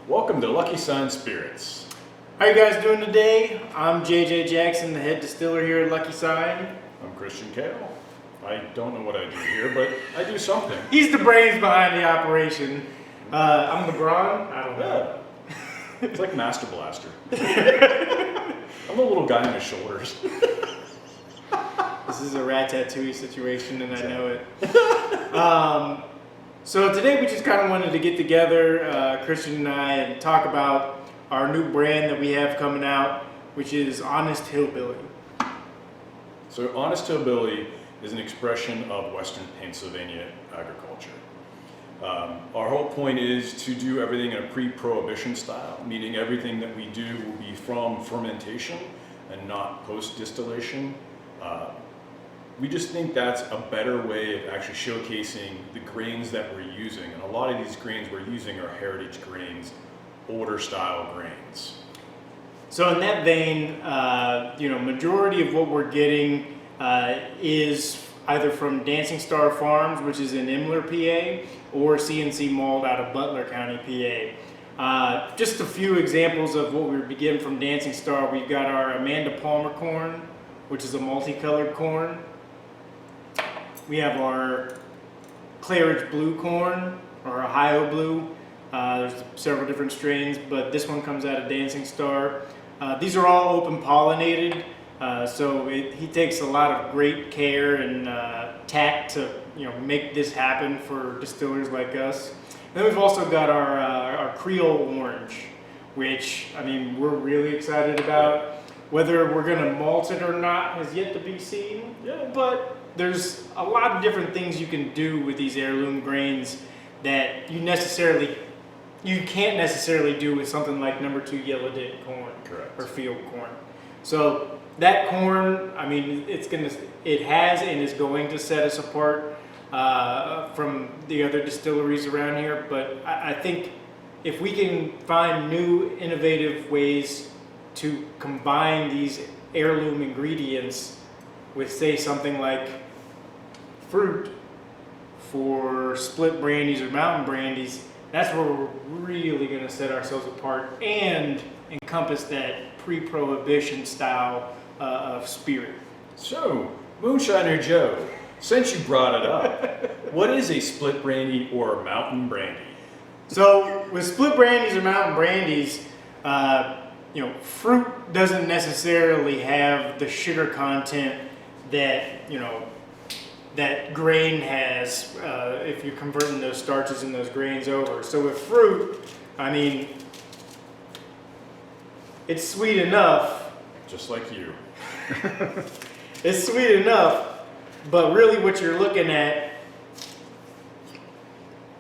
Welcome to Lucky Sun Spirits. How you guys doing today? I'm JJ Jackson, the head distiller here at Lucky Sign. I'm Christian Kale. I don't know what I do here, but I do something. He's the brains behind the operation. I'm LeBron. I don't know. Yeah. It's like Master Blaster. I'm the little guy on his shoulders. This is a Ratatouille situation, and I know it. So today we just kind of wanted to get together, Christian and I, and talk about our new brand that we have coming out, which is Honest Hillbilly. So Honest Hillbilly is an expression of Western Pennsylvania agriculture. Our whole point is to do everything in a pre-prohibition style, meaning everything that we do will be from fermentation and not post-distillation. We just think that's a better way of actually showcasing the grains that we're using. And a lot of these grains we're using are heritage grains, older style grains. So in that vein, majority of what we're getting is either from Dancing Star Farms, which is in Imler, PA, or CNC Malt out of Butler County, PA. Just a few examples of what we're getting from Dancing Star. We've got our Amanda Palmer corn, which is a multicolored corn. We have our Claridge Blue corn, or Ohio Blue. There's several different strains, but this one comes out of Dancing Star. These are all open pollinated, so he takes a lot of great care and tact to make this happen for distillers like us. And then we've also got our Creole Orange, which we're really excited about. Whether we're going to malt it or not has yet to be seen. Yeah. But there's a lot of different things you can do with these heirloom grains that you can't necessarily do with something like number 2 yellow dent corn. Correct. Or field corn. So that corn, it has and is going to set us apart from the other distilleries around here. But I think if we can find new innovative ways to combine these heirloom ingredients with, say, something like fruit for split brandies or mountain brandies, that's where we're really going to set ourselves apart and encompass that pre-prohibition style of spirit. So, Moonshiner Joe, since you brought it up, what is a split brandy or mountain brandy? So, with split brandies or mountain brandies, fruit doesn't necessarily have the sugar content that, that grain has if you're converting those starches and those grains over. So with fruit, it's sweet enough. Just like you. It's sweet enough, but really what you're looking at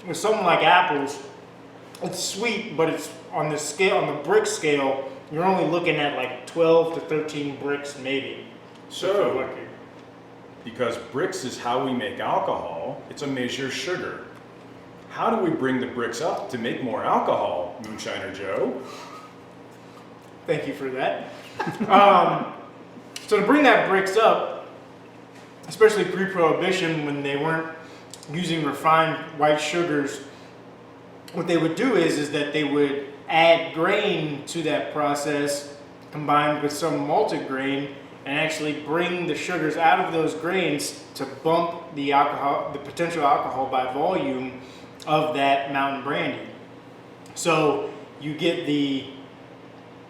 with something like apples, it's sweet, but it's on the brick scale, you're only looking at like 12 to 13 bricks maybe. So, because bricks is how we make alcohol, it's a measure of sugar. How do we bring the bricks up to make more alcohol, Moonshiner Joe? Thank you for that. So to bring that bricks up, especially pre-prohibition when they weren't using refined white sugars, what they would do is that they would add grain to that process combined with some malted grain and actually bring the sugars out of those grains to bump the potential alcohol by volume of that mountain brandy. So you get the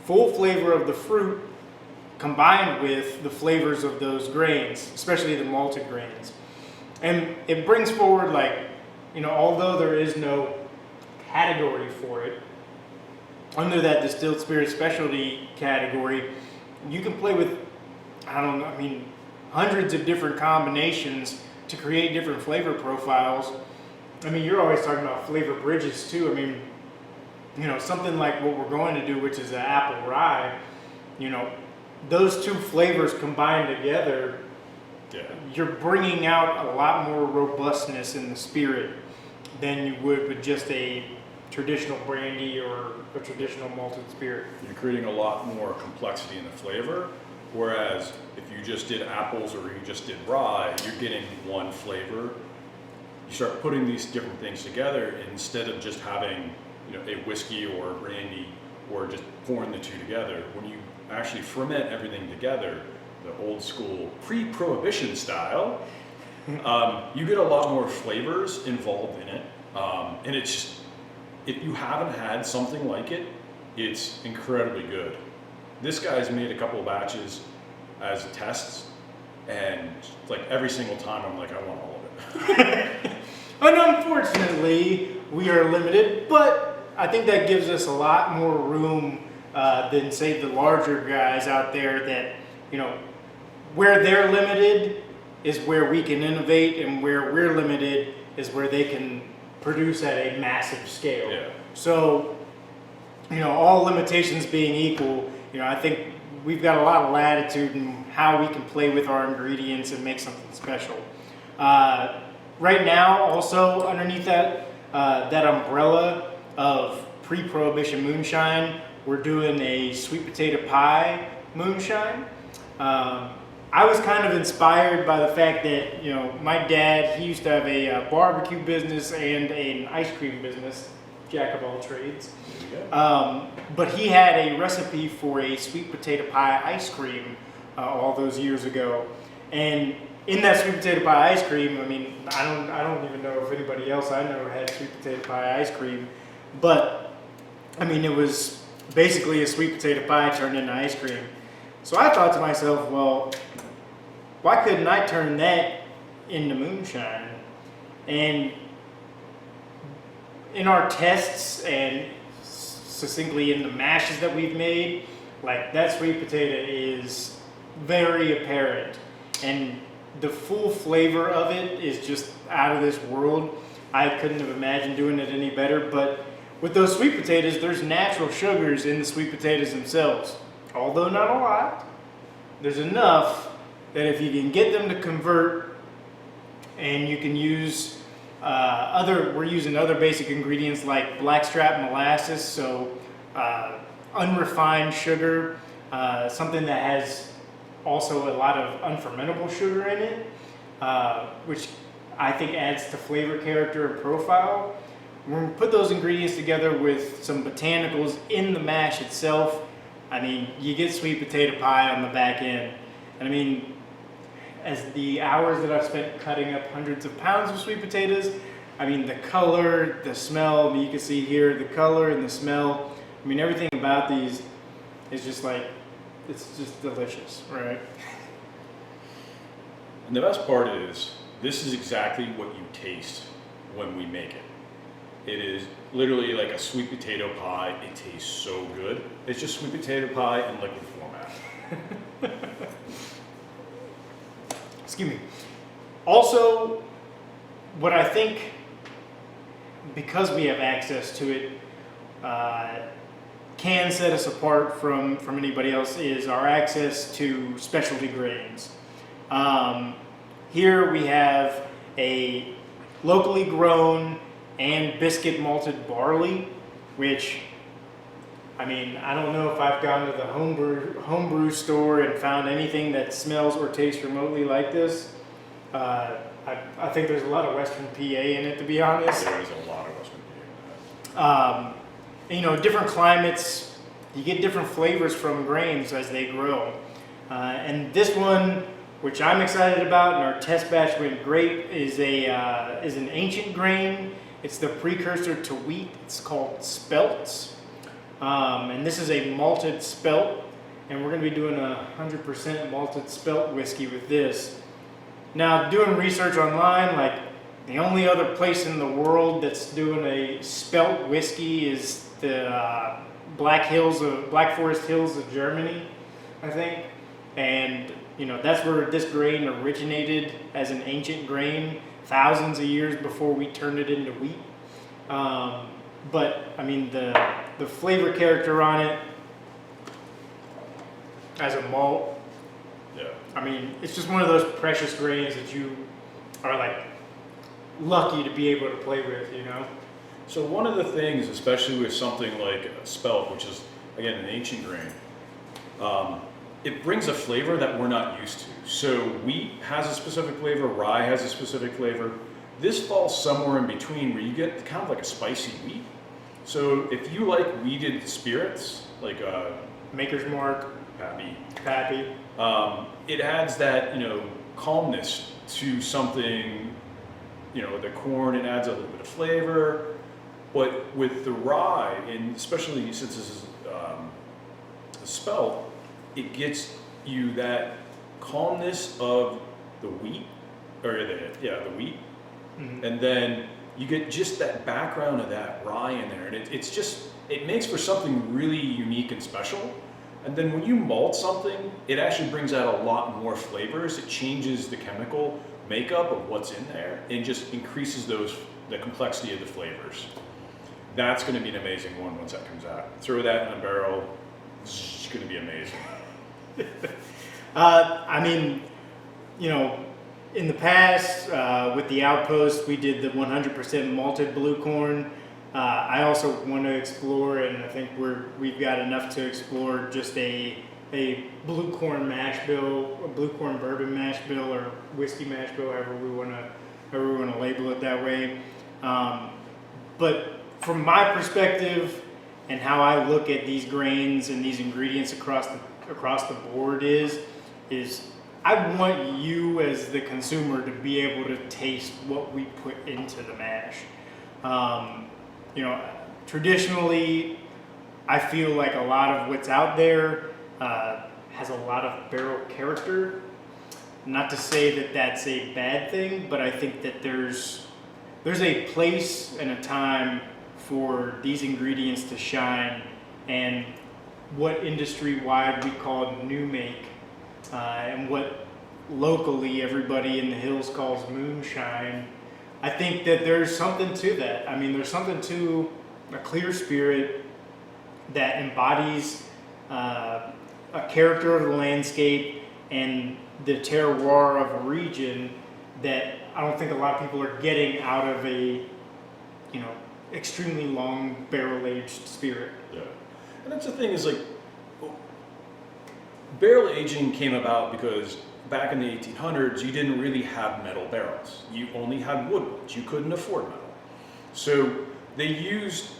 full flavor of the fruit combined with the flavors of those grains, especially the malted grains. And it brings forward, although there is no category for it, under that distilled spirit specialty category, you can play with, hundreds of different combinations to create different flavor profiles. You're always talking about flavor bridges too. Something like what we're going to do, which is an apple rye, those two flavors combined together, you're bringing out a lot more robustness in the spirit than you would with just a traditional brandy or a traditional malted spirit. You're creating a lot more complexity in the flavor, whereas if you just did apples or you just did rye, you're getting one flavor. You start putting these different things together instead of just having a whiskey or a brandy, or just pouring the two together. When you actually ferment everything together, the old school pre-prohibition style, you get a lot more flavors involved in it. And it's just, if you haven't had something like it, it's incredibly good. This guy's made a couple of batches as tests, and like every single time I'm like, I want all of it. And unfortunately, we are limited, but I think that gives us a lot more room than, say, the larger guys out there that, where they're limited is where we can innovate, and where we're limited is where they can produce at a massive scale. Yeah. So, all limitations being equal, I think we've got a lot of latitude in how we can play with our ingredients and make something special. Right now, also underneath that umbrella of pre-prohibition moonshine, we're doing a sweet potato pie moonshine. I was kind of inspired by the fact that, my dad, he used to have a barbecue business and an ice cream business, jack of all trades. But he had a recipe for a sweet potato pie ice cream all those years ago. And in that sweet potato pie ice cream, I don't even know if anybody else I know had sweet potato pie ice cream, but it was basically a sweet potato pie turned into ice cream. So I thought to myself, well, why couldn't I turn that into moonshine? And in our tests and succinctly in the mashes that we've made, like that sweet potato is very apparent, and the full flavor of it is just out of this world. I couldn't have imagined doing it any better, but with those sweet potatoes, there's natural sugars in the sweet potatoes themselves. Although not a lot, there's enough that if you can get them to convert, and you can use we're using other basic ingredients like blackstrap molasses, so unrefined sugar, something that has also a lot of unfermentable sugar in it, which I think adds to flavor, character, and profile. When we put those ingredients together with some botanicals in the mash itself, you get sweet potato pie on the back end. And as the hours that I've spent cutting up hundreds of pounds of sweet potatoes, the color, the smell, you can see here, the color and the smell, everything about these is just like, it's just delicious, right? And the best part is, this is exactly what you taste when we make it. It is literally like a sweet potato pie. It tastes so good. It's just sweet potato pie in liquid format. Excuse me. Also, what I think, because we have access to it, can set us apart from anybody else is our access to specialty grains. Here we have a locally grown and biscuit malted barley, which, I don't know if I've gone to the homebrew store and found anything that smells or tastes remotely like this. I think there's a lot of Western PA in it, to be honest. There is a lot of Western PA in that. Different climates, you get different flavors from grains as they grow. And this one, which I'm excited about, and our test batch went great, is an ancient grain. It's the precursor to wheat. It's called spelts. And this is a malted spelt, and we're going to be doing 100% malted spelt whiskey with this. Now, doing research online, like the only other place in the world that's doing a spelt whiskey is the Black Forest Hills of Germany, I think. And that's where this grain originated as an ancient grain thousands of years before we turned it into wheat. But the flavor character on it as a malt, Yeah. it's just one of those precious grains that you are like lucky to be able to play with, So one of the things, especially with something like a spelt, which is again an ancient grain, it brings a flavor that we're not used to. So wheat has a specific flavor, rye has a specific flavor. This falls somewhere in between, where you get kind of like a spicy wheat, So if you like weeded spirits, like Maker's Mark, Pappy. it adds that, calmness to something, the corn, it adds a little bit of flavor. But with the rye, and especially since this is a spelt, it gets you that calmness of the wheat, or the wheat. Mm-hmm. And then you get just that background of that rye in there, and it makes for something really unique and special. And then when you malt something, it actually brings out a lot more flavors. It changes the chemical makeup of what's in there and just increases the complexity of the flavors. That's going to be an amazing one once that comes out. Throw that in a barrel, it's going to be amazing. In the past, with the Outpost, we did the 100% malted blue corn. I also want to explore, and I think we've got enough to explore, just a blue corn mash bill, a blue corn bourbon mash bill, or whiskey mash bill, however we want to label it that way. But from my perspective, and how I look at these grains and these ingredients across the board is I want you as the consumer to be able to taste what we put into the mash. Traditionally, I feel like a lot of what's out there has a lot of barrel character. Not to say that that's a bad thing, but I think that there's a place and a time for these ingredients to shine, and what industry-wide we call new make, and what locally everybody in the hills calls moonshine. I think that there's something to that. I mean, there's something to a clear spirit that embodies a character of the landscape and the terroir of a region that I don't think a lot of people are getting out of a, extremely long barrel-aged spirit. Yeah. And that's the thing is, like, barrel aging came about because back in the 1800s, you didn't really have metal barrels. You only had wood ones. You couldn't afford metal. So they used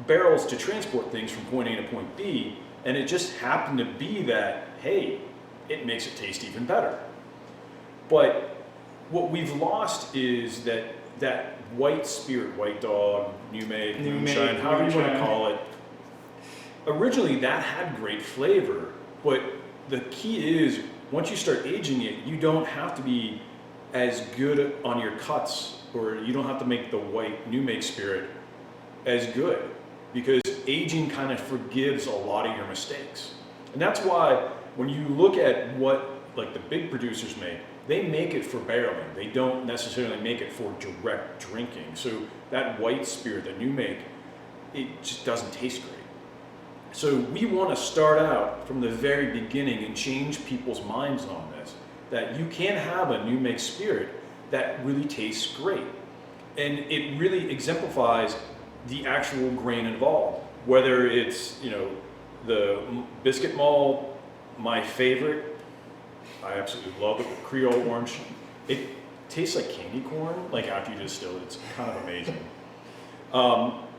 barrels to transport things from point A to point B, and it just happened to be that, hey, it makes it taste even better. But what we've lost is that white spirit, white dog, new make, moonshine, however you want to call it. Originally, that had great flavor, but the key is once you start aging it, you don't have to be as good on your cuts, or you don't have to make the white new make spirit as good, because aging kind of forgives a lot of your mistakes. And that's why when you look at what like the big producers make, they make it for barreling. They don't necessarily make it for direct drinking. So that white spirit, the new make, it just doesn't taste great. So we want to start out from the very beginning and change people's minds on this, that you can have a new make spirit that really tastes great. And it really exemplifies the actual grain involved, whether it's, the biscuit malt, my favorite. I absolutely love it with Creole orange. It tastes like candy corn, like after you distill it. It's kind of amazing.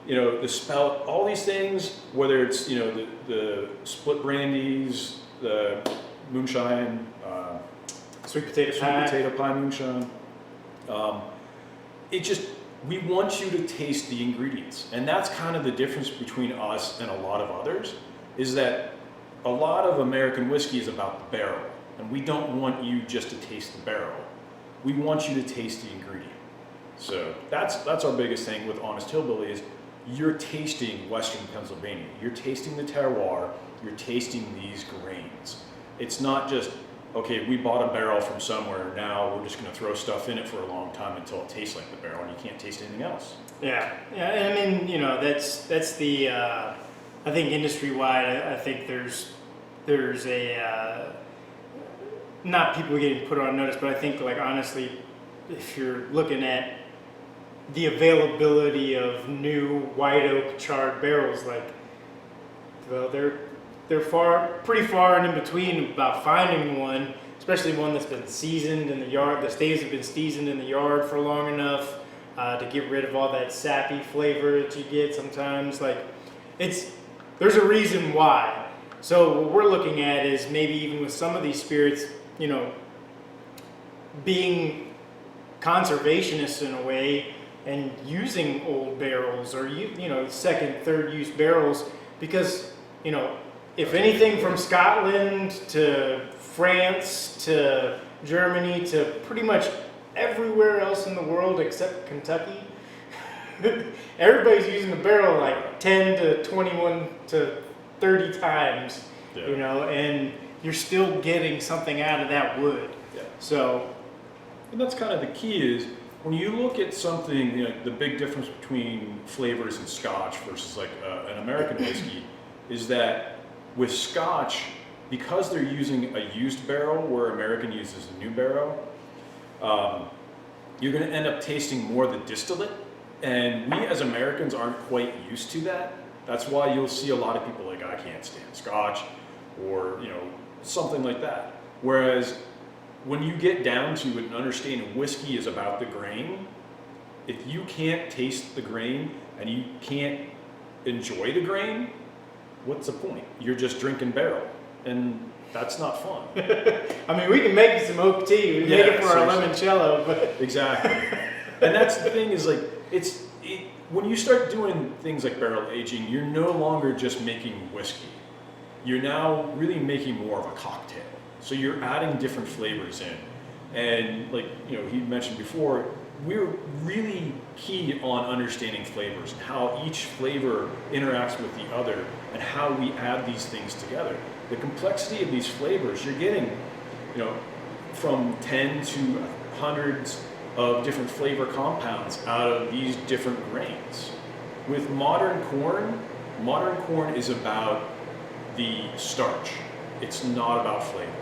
The spelt, all these things, whether it's, the split brandies, the moonshine, Sweet potato pie moonshine. We want you to taste the ingredients. And that's kind of the difference between us and a lot of others, is that a lot of American whiskey is about the barrel. And we don't want you just to taste the barrel. We want you to taste the ingredient. So that's our biggest thing with Honest Hillbilly is you're tasting Western Pennsylvania. You're tasting the terroir. You're tasting these grains. It's not just, okay, we bought a barrel from somewhere. Now we're just going to throw stuff in it for a long time until it tastes like the barrel, and you can't taste anything else. Yeah. And I mean, that's the. I think industry-wide, I think there's a. Not people getting put on notice, but I think, like, honestly, if you're looking at the availability of new white oak charred barrels, like, well, they're pretty far and in between about finding one, especially one that's been seasoned in the yard. The staves have been seasoned in the yard for long enough. to get rid of all that sappy flavor that you get sometimes. Like, there's a reason why. So what we're looking at is maybe even with some of these spirits, you know, being conservationists in a way and using old barrels or you know, second, third use barrels, because, you know, if anything from Scotland to France to Germany to pretty much everywhere else in the world except Kentucky, everybody's using the barrel like 10 to 21 to 30 times, you know, and you're still getting something out of that wood. Yeah. So, and that's kind of the key is when you look at something, you know, the big difference between flavors in Scotch versus like an American whiskey is that with Scotch, because they're using a used barrel where American uses a new barrel, you're going to end up tasting more of the distillate. And we as Americans aren't quite used to that. That's why you'll see a lot of people like, I can't stand Scotch or, you know, something like that. Whereas when you get down to it and understanding whiskey is about the grain, if you can't taste the grain and you can't enjoy the grain, what's the point? You're just drinking barrel, and that's not fun. I mean, we can make some oak tea. We can make it for our limoncello, but exactly. And that's the thing is like when you start doing things like barrel aging, you're no longer just making whiskey. You're now really making more of a cocktail. So you're adding different flavors in, and like you know he mentioned before, we're really key on understanding flavors and how each flavor interacts with the other and how we add these things together. The complexity of these flavors, you're getting, you know, from 10 to hundreds of different flavor compounds out of these different grains. With modern corn is about the starch. It's not about flavor.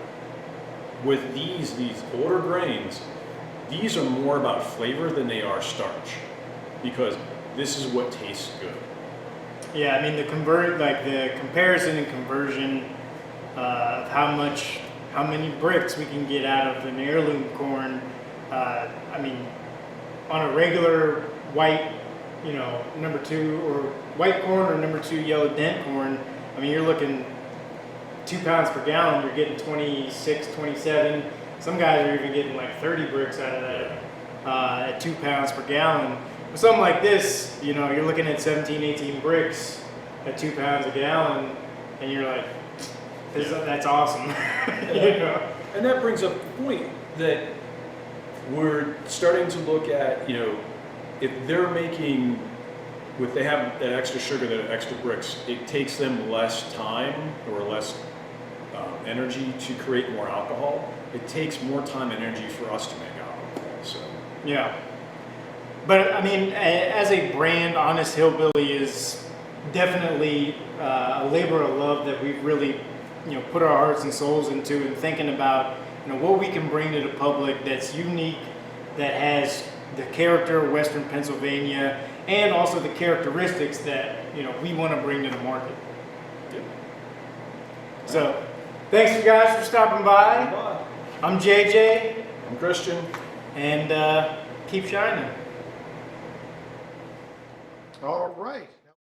With these older grains, these are more about flavor than they are starch, because this is what tastes good. yeah, I mean the comparison and conversion of how many bricks we can get out of an heirloom corn. I mean, on a regular white, you know, number 2 or white corn or number 2 yellow dent corn, I mean, you're looking 2 pounds per gallon, you're getting 26, 27. Some guys are even getting like 30 bricks out of that at 2 pounds per gallon. With something like this, you know, you're looking at 17, 18 bricks at 2 pounds a gallon, and you're like, that's awesome. You know? And that brings up the point that we're starting to look at, you know, if they're making, if they have that extra sugar, that extra bricks, it takes them less time or less energy to create more alcohol. It takes more time and energy for us to make alcohol. So yeah, but I mean, as a brand, Honest Hillbilly is definitely a labor of love that we've really, you know, put our hearts and souls into, and thinking about, you know, what we can bring to the public that's unique, that has the character of Western Pennsylvania, and also the characteristics that, you know, we want to bring to the market. Yep. So, thanks you guys for stopping by. Bye. I'm JJ. I'm Christian. And keep shining. All right.